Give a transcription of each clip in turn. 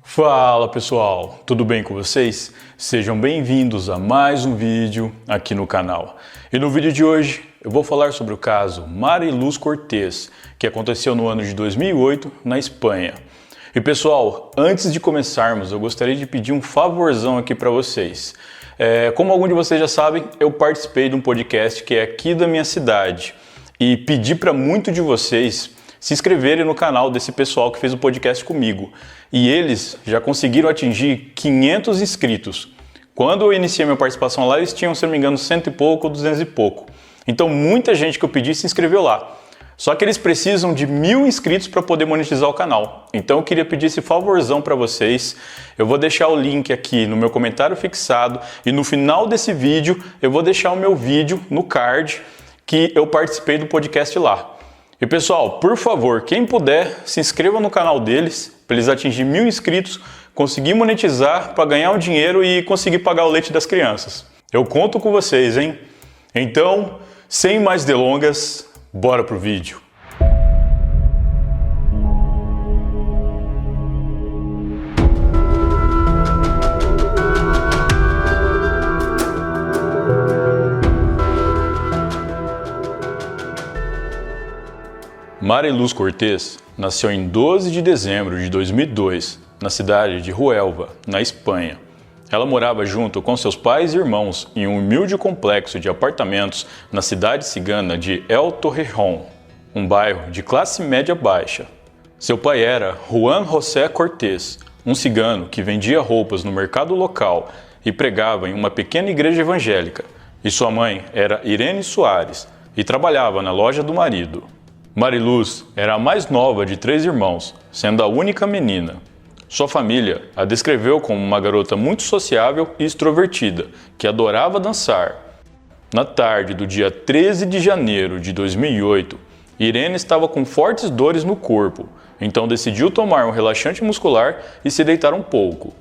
Fala pessoal, tudo bem com vocês? Sejam bem-vindos a mais um vídeo aqui no canal. E no vídeo de hoje eu vou falar sobre o caso Mariluz Cortez, que aconteceu no ano de 2008 na Espanha. E pessoal, antes de começarmos, eu gostaria de pedir um favorzão aqui para vocês. Como alguns de vocês já sabem, eu participei de um podcast que é aqui da minha cidade e pedi para muito de vocês se inscreverem no canal desse pessoal que fez o podcast comigo. E eles já conseguiram atingir 500 inscritos. Quando eu iniciei minha participação lá, eles tinham, se não me engano, 100 e pouco ou 200 e pouco. Então muita gente que eu pedi se inscreveu lá. Só que eles precisam de 1000 inscritos para poder monetizar o canal. Então eu queria pedir esse favorzão para vocês. Eu vou deixar o link aqui no meu comentário fixado e no final desse vídeo eu vou deixar o meu vídeo no card que eu participei do podcast lá. E pessoal, por favor, quem puder, se inscreva no canal deles, para eles atingirem 1000 inscritos, conseguir monetizar para ganhar um dinheiro e conseguir pagar o leite das crianças. Eu conto com vocês, hein? Então, sem mais delongas, bora pro vídeo. Mariluz Cortez nasceu em 12 de dezembro de 2002, na cidade de Huelva, na Espanha. Ela morava junto com seus pais e irmãos em um humilde complexo de apartamentos na cidade cigana de El Torrejón, um bairro de classe média baixa. Seu pai era Juan José Cortez, um cigano que vendia roupas no mercado local e pregava em uma pequena igreja evangélica, e sua mãe era Irene Soares e trabalhava na loja do marido. Mariluz era a mais nova de 3 irmãos, sendo a única menina. Sua família a descreveu como uma garota muito sociável e extrovertida, que adorava dançar. Na tarde do dia 13 de janeiro de 2008, Irene estava com fortes dores no corpo, então decidiu tomar um relaxante muscular e se deitar um pouco.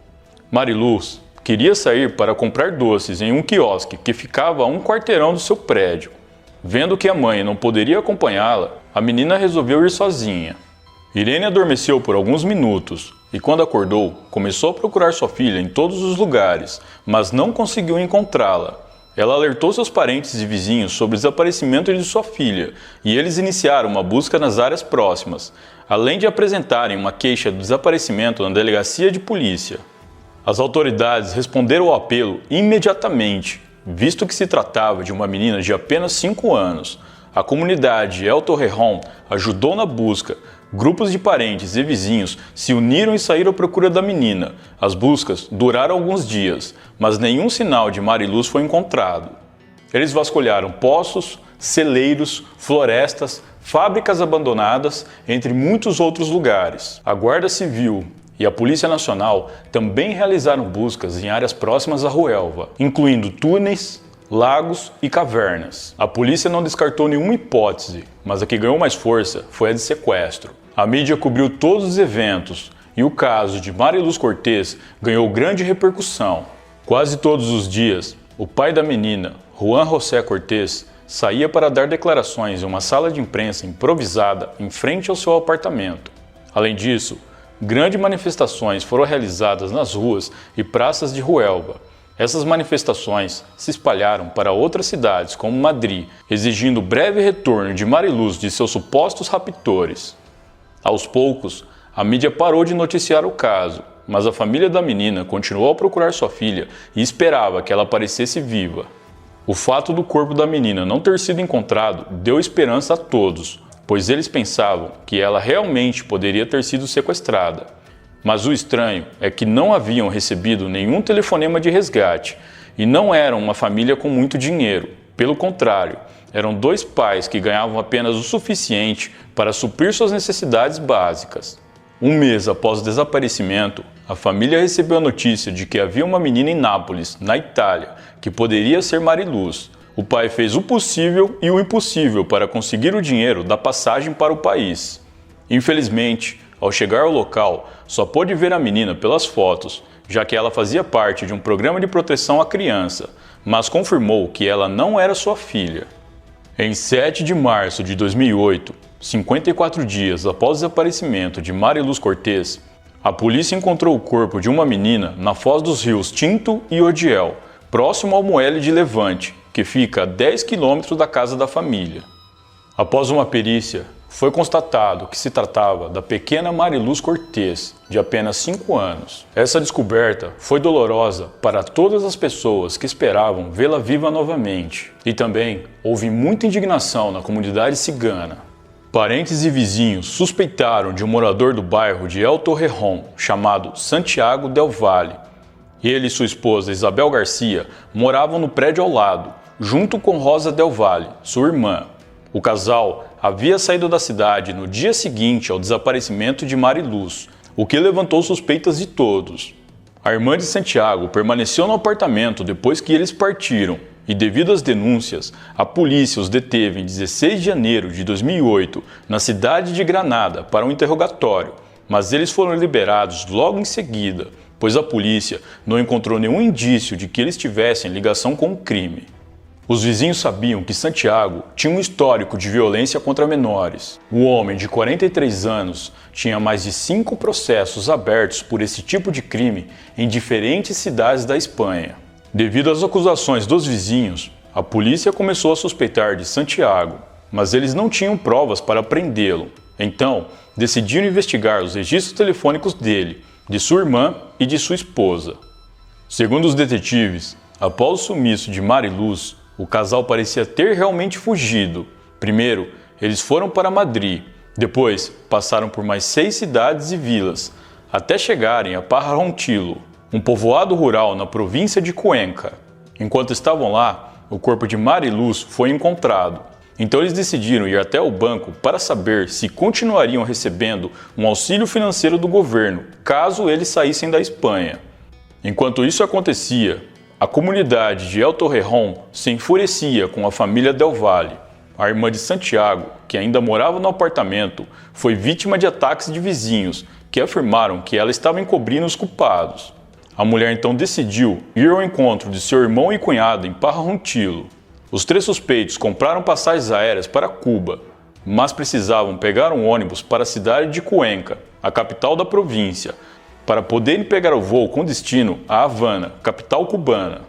Mariluz queria sair para comprar doces em um quiosque que ficava a um quarteirão do seu prédio. Vendo que a mãe não poderia acompanhá-la, a menina resolveu ir sozinha. Irene adormeceu por alguns minutos e, quando acordou, começou a procurar sua filha em todos os lugares, mas não conseguiu encontrá-la. Ela alertou seus parentes e vizinhos sobre o desaparecimento de sua filha e eles iniciaram uma busca nas áreas próximas, além de apresentarem uma queixa do desaparecimento na delegacia de polícia. As autoridades responderam ao apelo imediatamente, visto que se tratava de uma menina de apenas 5 anos. A comunidade El Torrejón ajudou na busca. Grupos de parentes e vizinhos se uniram e saíram à procura da menina. As buscas duraram alguns dias, mas nenhum sinal de Mariluz foi encontrado. Eles vasculharam poços, celeiros, florestas, fábricas abandonadas, entre muitos outros lugares. A Guarda Civil e a Polícia Nacional também realizaram buscas em áreas próximas a Huelva, incluindo túneis, lagos e cavernas. A polícia não descartou nenhuma hipótese, mas a que ganhou mais força foi a de sequestro. A mídia cobriu todos os eventos e o caso de Mariluz Cortez ganhou grande repercussão. Quase todos os dias, o pai da menina, Juan José Cortez, saía para dar declarações em uma sala de imprensa improvisada em frente ao seu apartamento. Além disso, grandes manifestações foram realizadas nas ruas e praças de Huelva. Essas manifestações se espalharam para outras cidades, como Madrid, exigindo o breve retorno de Mariluz de seus supostos raptores. Aos poucos, a mídia parou de noticiar o caso, mas a família da menina continuou a procurar sua filha e esperava que ela aparecesse viva. O fato do corpo da menina não ter sido encontrado deu esperança a todos, pois eles pensavam que ela realmente poderia ter sido sequestrada. Mas o estranho é que não haviam recebido nenhum telefonema de resgate e não eram uma família com muito dinheiro. Pelo contrário, eram 2 pais que ganhavam apenas o suficiente para suprir suas necessidades básicas. Um mês após o desaparecimento, a família recebeu a notícia de que havia uma menina em Nápoles, na Itália, que poderia ser Mariluz. O pai fez o possível e o impossível para conseguir o dinheiro da passagem para o país. Infelizmente, ao chegar ao local, só pôde ver a menina pelas fotos, já que ela fazia parte de um programa de proteção à criança, mas confirmou que ela não era sua filha. Em 7 de março de 2008, 54 dias após o desaparecimento de Mariluz Cortez, A polícia encontrou o corpo de uma menina na foz dos rios Tinto e Odiel, próximo ao Moelle de Levante, que fica a 10 quilômetros da casa da família. Após uma perícia, foi constatado que se tratava da pequena Mariluz Cortez, de apenas 5 anos. Essa descoberta foi dolorosa para todas as pessoas que esperavam vê-la viva novamente. E também houve muita indignação na comunidade cigana. Parentes e vizinhos suspeitaram de um morador do bairro de El Torrejon, chamado Santiago Del Valle. Ele e sua esposa Isabel Garcia moravam no prédio ao lado, junto com Rosa Del Valle, sua irmã. O casal havia saído da cidade no dia seguinte ao desaparecimento de Mariluz, o que levantou suspeitas de todos. A irmã de Santiago permaneceu no apartamento depois que eles partiram e, devido às denúncias, a polícia os deteve em 16 de janeiro de 2008 na cidade de Granada para um interrogatório, mas eles foram liberados logo em seguida, pois a polícia não encontrou nenhum indício de que eles tivessem ligação com o crime. Os vizinhos sabiam que Santiago tinha um histórico de violência contra menores. O homem de 43 anos tinha mais de 5 processos abertos por esse tipo de crime em diferentes cidades da Espanha. Devido às acusações dos vizinhos, a polícia começou a suspeitar de Santiago, mas eles não tinham provas para prendê-lo. Então, decidiram investigar os registros telefônicos dele, de sua irmã e de sua esposa. Segundo os detetives, após o sumiço de Mariluz, o casal parecia ter realmente fugido. Primeiro, eles foram para Madrid, depois passaram por mais 6 cidades e vilas, até chegarem a Parrontilo, um povoado rural na província de Cuenca. Enquanto estavam lá, o corpo de Mariluz foi encontrado. Então eles decidiram ir até o banco para saber se continuariam recebendo um auxílio financeiro do governo, caso eles saíssem da Espanha. Enquanto isso acontecia, a comunidade de El Torrejon se enfurecia com a família Del Valle. A irmã de Santiago, que ainda morava no apartamento, foi vítima de ataques de vizinhos, que afirmaram que ela estava encobrindo os culpados. A mulher então decidiu ir ao encontro de seu irmão e cunhado em Parrontilo. Os 3 suspeitos compraram passagens aéreas para Cuba, mas precisavam pegar um ônibus para a cidade de Cuenca, a capital da província, para poderem pegar o voo com destino a Havana, capital cubana.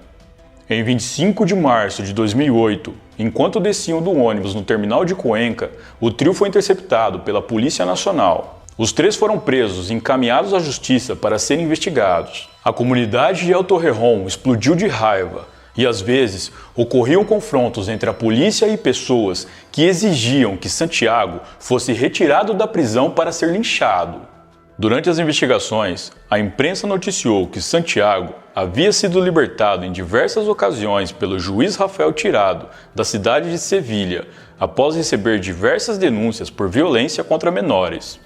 Em 25 de março de 2008, enquanto desciam do ônibus no terminal de Cuenca, o trio foi interceptado pela Polícia Nacional. Os 3 foram presos e encaminhados à justiça para serem investigados. A comunidade de El Torrejon explodiu de raiva e, às vezes, ocorriam confrontos entre a polícia e pessoas que exigiam que Santiago fosse retirado da prisão para ser linchado. Durante as investigações, a imprensa noticiou que Santiago havia sido libertado em diversas ocasiões pelo juiz Rafael Tirado, da cidade de Sevilha, após receber diversas denúncias por violência contra menores.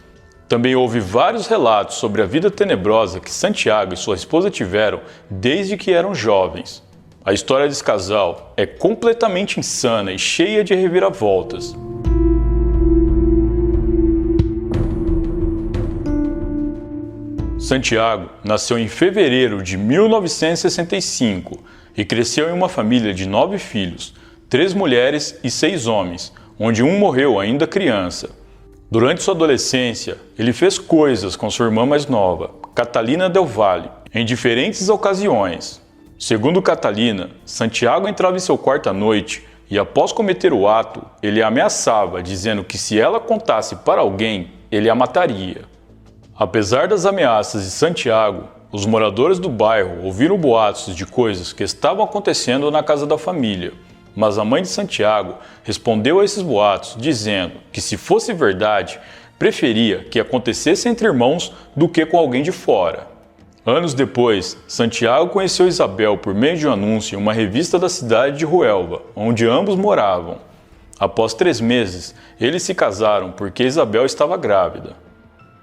Também houve vários relatos sobre a vida tenebrosa que Santiago e sua esposa tiveram desde que eram jovens. A história desse casal é completamente insana e cheia de reviravoltas. Santiago nasceu em fevereiro de 1965 e cresceu em uma família de 9 filhos, 3 mulheres e 6 homens, onde um morreu ainda criança. Durante sua adolescência, ele fez coisas com sua irmã mais nova, Catalina Del Valle, em diferentes ocasiões. Segundo Catalina, Santiago entrava em seu quarto à noite e, após cometer o ato, ele a ameaçava, dizendo que se ela contasse para alguém, ele a mataria. Apesar das ameaças de Santiago, os moradores do bairro ouviram boatos de coisas que estavam acontecendo na casa da família, mas a mãe de Santiago respondeu a esses boatos dizendo que, se fosse verdade, preferia que acontecesse entre irmãos do que com alguém de fora. Anos depois, Santiago conheceu Isabel por meio de um anúncio em uma revista da cidade de Huelva, onde ambos moravam. Após 3 meses, eles se casaram porque Isabel estava grávida.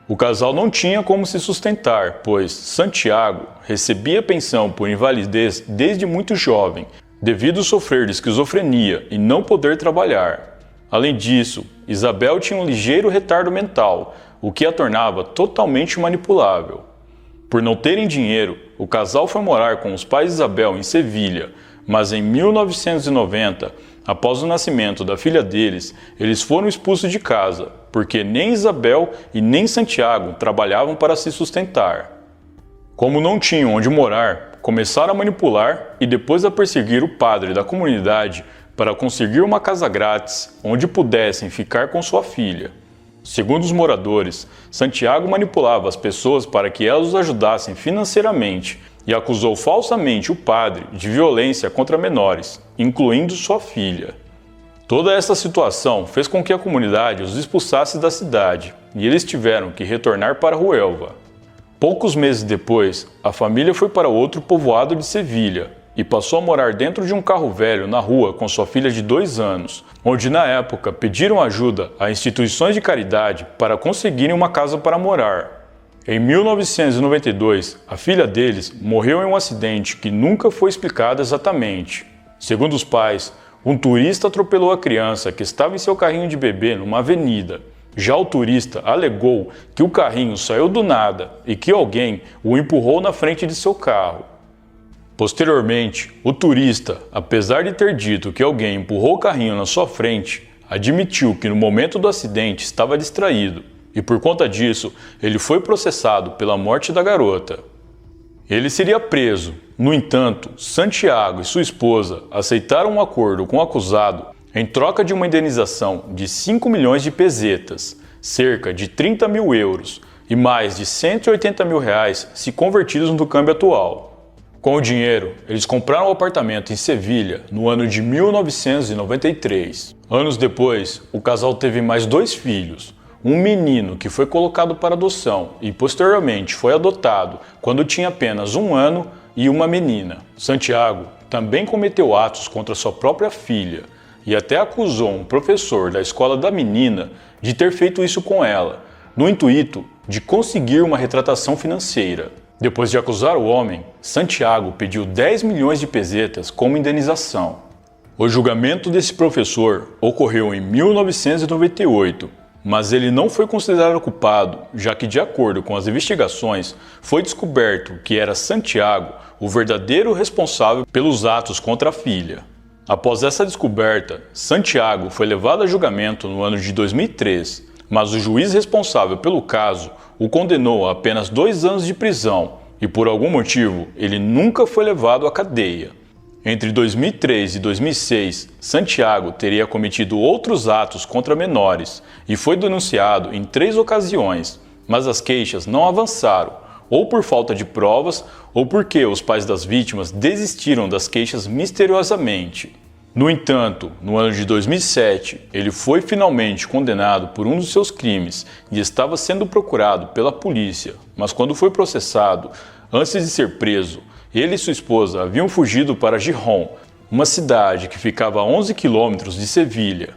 O casal não tinha como se sustentar, pois Santiago recebia pensão por invalidez desde muito jovem, devido a sofrer de esquizofrenia e não poder trabalhar. Além disso, Isabel tinha um ligeiro retardo mental, o que a tornava totalmente manipulável. Por não terem dinheiro, o casal foi morar com os pais de Isabel em Sevilha, mas em 1990, após o nascimento da filha deles, eles foram expulsos de casa, porque nem Isabel e nem Santiago trabalhavam para se sustentar. Como não tinham onde morar, começaram a manipular e depois a perseguir o padre da comunidade para conseguir uma casa grátis onde pudessem ficar com sua filha. Segundo os moradores, Santiago manipulava as pessoas para que elas os ajudassem financeiramente e acusou falsamente o padre de violência contra menores, incluindo sua filha. Toda essa situação fez com que a comunidade os expulsasse da cidade e eles tiveram que retornar para Huelva. Poucos meses depois, a família foi para outro povoado de Sevilha e passou a morar dentro de um carro velho na rua com sua filha de 2 anos, onde na época pediram ajuda a instituições de caridade para conseguirem uma casa para morar. Em 1992, a filha deles morreu em um acidente que nunca foi explicado exatamente. Segundo os pais, um turista atropelou a criança que estava em seu carrinho de bebê numa avenida. Já o turista alegou que o carrinho saiu do nada e que alguém o empurrou na frente de seu carro. Posteriormente, o turista, apesar de ter dito que alguém empurrou o carrinho na sua frente, admitiu que no momento do acidente estava distraído e por conta disso ele foi processado pela morte da garota. Ele seria preso. No entanto, Santiago e sua esposa aceitaram um acordo com o acusado em troca de uma indenização de 5 milhões de pesetas, cerca de 30 mil euros, e mais de 180 mil reais se convertidos no câmbio atual. Com o dinheiro, eles compraram um apartamento em Sevilha no ano de 1993. Anos depois, o casal teve mais 2 filhos. Um menino que foi colocado para adoção e posteriormente foi adotado quando tinha apenas 1 ano e uma menina. Santiago também cometeu atos contra sua própria filha e até acusou um professor da escola da menina de ter feito isso com ela, no intuito de conseguir uma retratação financeira. Depois de acusar o homem, Santiago pediu 10 milhões de pesetas como indenização. O julgamento desse professor ocorreu em 1998, mas ele não foi considerado culpado, já que, de acordo com as investigações, foi descoberto que era Santiago o verdadeiro responsável pelos atos contra a filha. Após essa descoberta, Santiago foi levado a julgamento no ano de 2003, mas o juiz responsável pelo caso o condenou a apenas 2 anos de prisão e, por algum motivo, ele nunca foi levado à cadeia. Entre 2003 e 2006, Santiago teria cometido outros atos contra menores e foi denunciado em 3 ocasiões, mas as queixas não avançaram, ou por falta de provas ou porque os pais das vítimas desistiram das queixas misteriosamente. No entanto, no ano de 2007, ele foi finalmente condenado por um dos seus crimes e estava sendo procurado pela polícia, mas quando foi processado, antes de ser preso, ele e sua esposa haviam fugido para Gijón, uma cidade que ficava a 11 quilômetros de Sevilha.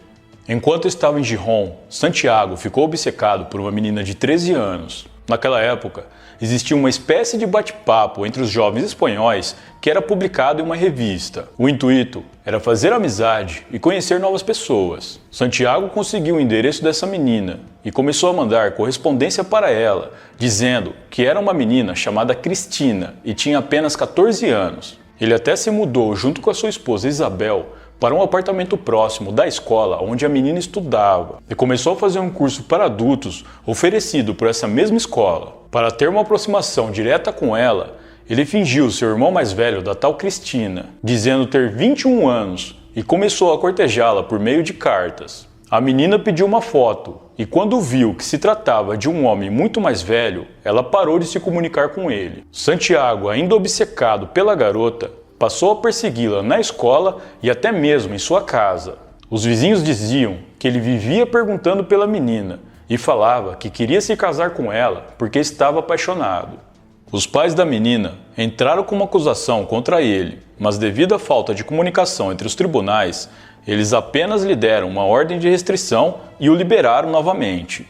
Enquanto estava em Gijón, Santiago ficou obcecado por uma menina de 13 anos. Naquela época, existia uma espécie de bate-papo entre os jovens espanhóis que era publicado em uma revista. O intuito era fazer amizade e conhecer novas pessoas. Santiago conseguiu o endereço dessa menina e começou a mandar correspondência para ela, dizendo que era uma menina chamada Cristina e tinha apenas 14 anos. Ele até se mudou junto com a sua esposa Isabel para um apartamento próximo da escola onde a menina estudava e começou a fazer um curso para adultos oferecido por essa mesma escola. Para ter uma aproximação direta com ela, ele fingiu ser o irmão mais velho da tal Cristina, dizendo ter 21 anos e começou a cortejá-la por meio de cartas. A menina pediu uma foto e quando viu que se tratava de um homem muito mais velho, ela parou de se comunicar com ele. Santiago, ainda obcecado pela garota, passou a persegui-la na escola e até mesmo em sua casa. Os vizinhos diziam que ele vivia perguntando pela menina e falava que queria se casar com ela porque estava apaixonado. Os pais da menina entraram com uma acusação contra ele, mas devido à falta de comunicação entre os tribunais, eles apenas lhe deram uma ordem de restrição e o liberaram novamente.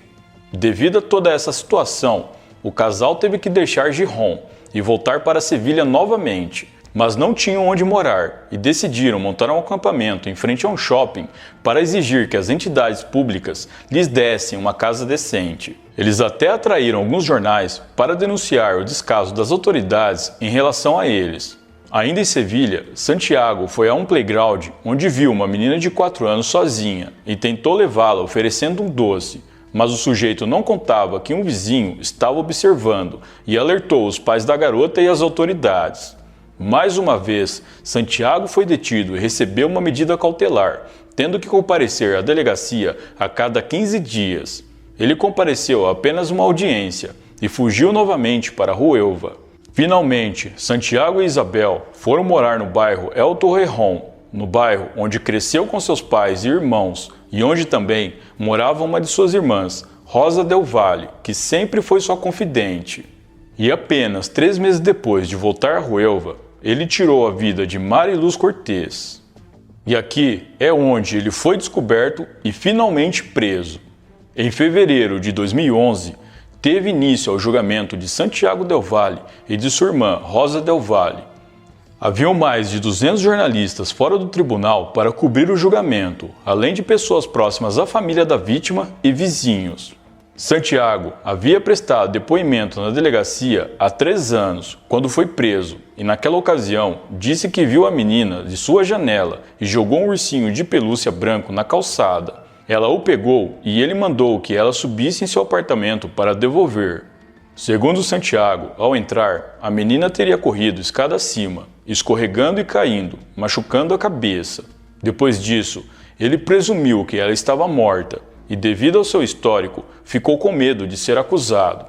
Devido a toda essa situação, o casal teve que deixar Gijón e voltar para Sevilha novamente, mas não tinham onde morar e decidiram montar um acampamento em frente a um shopping para exigir que as entidades públicas lhes dessem uma casa decente. Eles até atraíram alguns jornais para denunciar o descaso das autoridades em relação a eles. Ainda em Sevilha, Santiago foi a um playground onde viu uma menina de 4 anos sozinha e tentou levá-la oferecendo um doce, mas o sujeito não contava que um vizinho estava observando e alertou os pais da garota e as autoridades. Mais uma vez, Santiago foi detido e recebeu uma medida cautelar, tendo que comparecer à delegacia a cada 15 dias. Ele compareceu a apenas uma audiência e fugiu novamente para Huelva. Finalmente, Santiago e Isabel foram morar no bairro El Torrejon, no bairro onde cresceu com seus pais e irmãos e onde também morava uma de suas irmãs, Rosa Del Valle, que sempre foi sua confidente. E apenas 3 meses depois de voltar a Huelva, ele tirou a vida de Mariluz Cortés. E aqui é onde ele foi descoberto e finalmente preso. Em fevereiro de 2011, teve início ao julgamento de Santiago Del Valle e de sua irmã Rosa Del Valle. Haviam mais de 200 jornalistas fora do tribunal para cobrir o julgamento, além de pessoas próximas à família da vítima e vizinhos. Santiago havia prestado depoimento na delegacia há 3 anos, quando foi preso, e naquela ocasião disse que viu a menina de sua janela e jogou um ursinho de pelúcia branco na calçada. Ela o pegou e ele mandou que ela subisse em seu apartamento para devolver. Segundo Santiago, ao entrar, a menina teria corrido escada acima, escorregando e caindo, machucando a cabeça. Depois disso, ele presumiu que ela estava morta e, devido ao seu histórico, ficou com medo de ser acusado.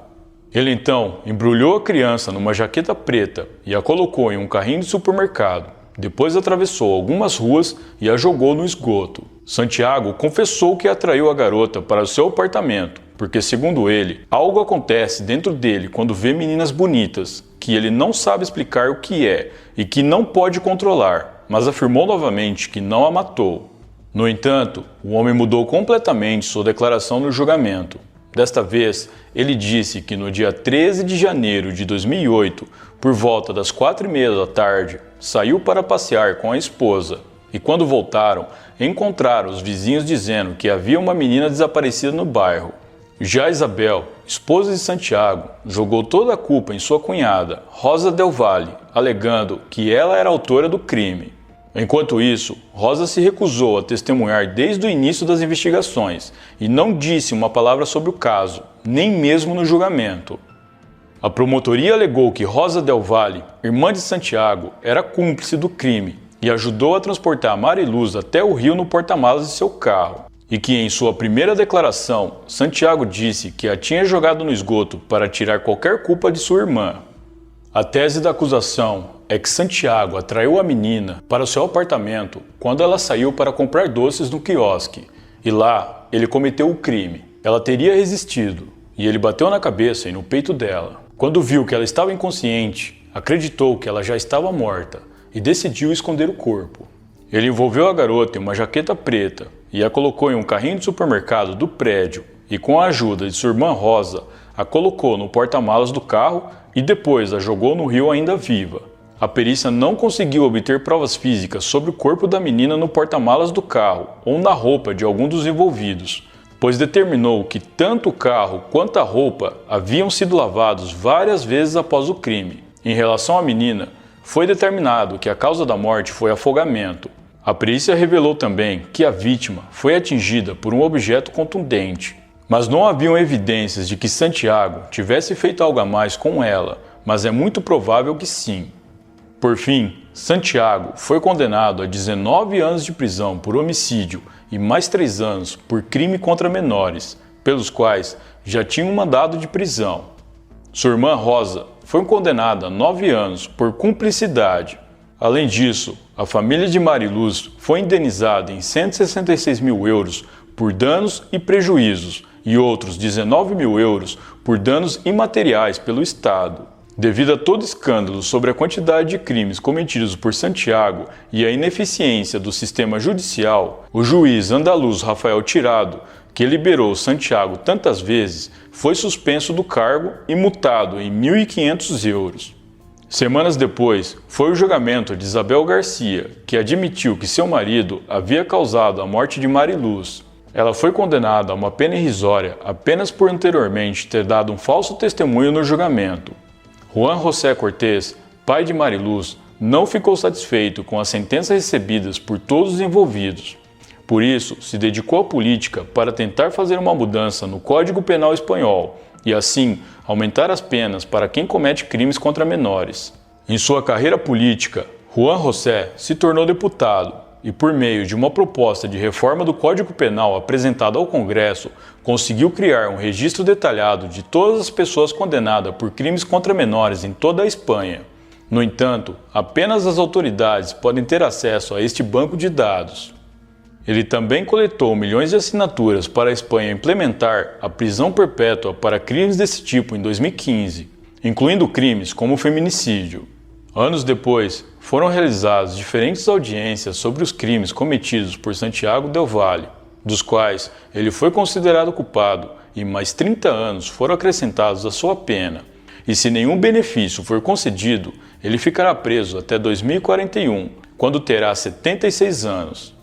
Ele então embrulhou a criança numa jaqueta preta e a colocou em um carrinho de supermercado. Depois atravessou algumas ruas e a jogou no esgoto. Santiago confessou que atraiu a garota para o seu apartamento, porque, segundo ele, algo acontece dentro dele quando vê meninas bonitas, que ele não sabe explicar o que é e que não pode controlar, mas afirmou novamente que não a matou. No entanto, o homem mudou completamente sua declaração no julgamento. Desta vez, ele disse que no dia 13 de janeiro de 2008, por volta das 4h30 da tarde, saiu para passear com a esposa e, quando voltaram, encontraram os vizinhos dizendo que havia uma menina desaparecida no bairro. Já Isabel, esposa de Santiago, jogou toda a culpa em sua cunhada, Rosa Del Valle, alegando que ela era autora do crime. Enquanto isso, Rosa se recusou a testemunhar desde o início das investigações e não disse uma palavra sobre o caso, nem mesmo no julgamento. A promotoria alegou que Rosa Del Valle, irmã de Santiago, era cúmplice do crime e ajudou a transportar Mariluz até o rio no porta-malas de seu carro, e que em sua primeira declaração, Santiago disse que a tinha jogado no esgoto para tirar qualquer culpa de sua irmã. A tese da acusação é que Santiago atraiu a menina para o seu apartamento quando ela saiu para comprar doces no quiosque, e lá ele cometeu o crime. Ela teria resistido, e ele bateu na cabeça e no peito dela. Quando viu que ela estava inconsciente, acreditou que ela já estava morta e decidiu esconder o corpo. Ele envolveu a garota em uma jaqueta preta e a colocou em um carrinho de supermercado do prédio e, com a ajuda de sua irmã Rosa, a colocou no porta-malas do carro e depois a jogou no rio ainda viva. A perícia não conseguiu obter provas físicas sobre o corpo da menina no porta-malas do carro ou na roupa de algum dos envolvidos, pois determinou que tanto o carro quanto a roupa haviam sido lavados várias vezes após o crime. Em relação à menina, foi determinado que a causa da morte foi afogamento. A perícia revelou também que a vítima foi atingida por um objeto contundente, mas não haviam evidências de que Santiago tivesse feito algo a mais com ela, mas é muito provável que sim. Por fim, Santiago foi condenado a 19 anos de prisão por homicídio e mais 3 anos por crime contra menores, pelos quais já tinha um mandado de prisão. Sua irmã Rosa foi condenada a 9 anos por cumplicidade. Além disso, a família de Mariluz foi indenizada em 166 mil euros por danos e prejuízos e outros 19 mil euros por danos imateriais pelo Estado. Devido a todo escândalo sobre a quantidade de crimes cometidos por Santiago e a ineficiência do sistema judicial, o juiz andaluz Rafael Tirado, que liberou Santiago tantas vezes, foi suspenso do cargo e multado em 1.500 euros. Semanas depois, foi o julgamento de Isabel Garcia, que admitiu que seu marido havia causado a morte de Mariluz. Ela foi condenada a uma pena irrisória apenas por anteriormente ter dado um falso testemunho no julgamento. Juan José Cortés, pai de Mariluz, não ficou satisfeito com as sentenças recebidas por todos os envolvidos. Por isso, se dedicou à política para tentar fazer uma mudança no Código Penal espanhol e, assim, aumentar as penas para quem comete crimes contra menores. Em sua carreira política, Juan José se tornou deputado e, por meio de uma proposta de reforma do Código Penal apresentada ao Congresso, conseguiu criar um registro detalhado de todas as pessoas condenadas por crimes contra menores em toda a Espanha. No entanto, apenas as autoridades podem ter acesso a este banco de dados. Ele também coletou milhões de assinaturas para a Espanha implementar a prisão perpétua para crimes desse tipo em 2015, incluindo crimes como o feminicídio. Anos depois, foram realizadas diferentes audiências sobre os crimes cometidos por Santiago del Valle, dos quais ele foi considerado culpado, e mais 30 anos foram acrescentados à sua pena. E se nenhum benefício for concedido, ele ficará preso até 2041, quando terá 76 anos.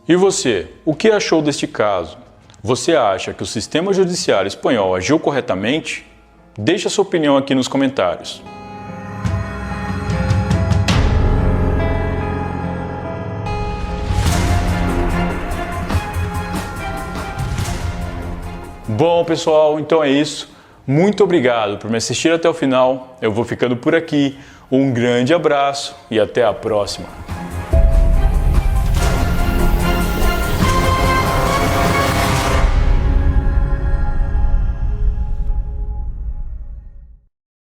E você, o que achou deste caso? Você acha que o sistema judiciário espanhol agiu corretamente? Deixe a sua opinião aqui nos comentários. Bom, pessoal, então é isso. Muito obrigado por me assistir até o final. Eu vou ficando por aqui. Um grande abraço e até a próxima.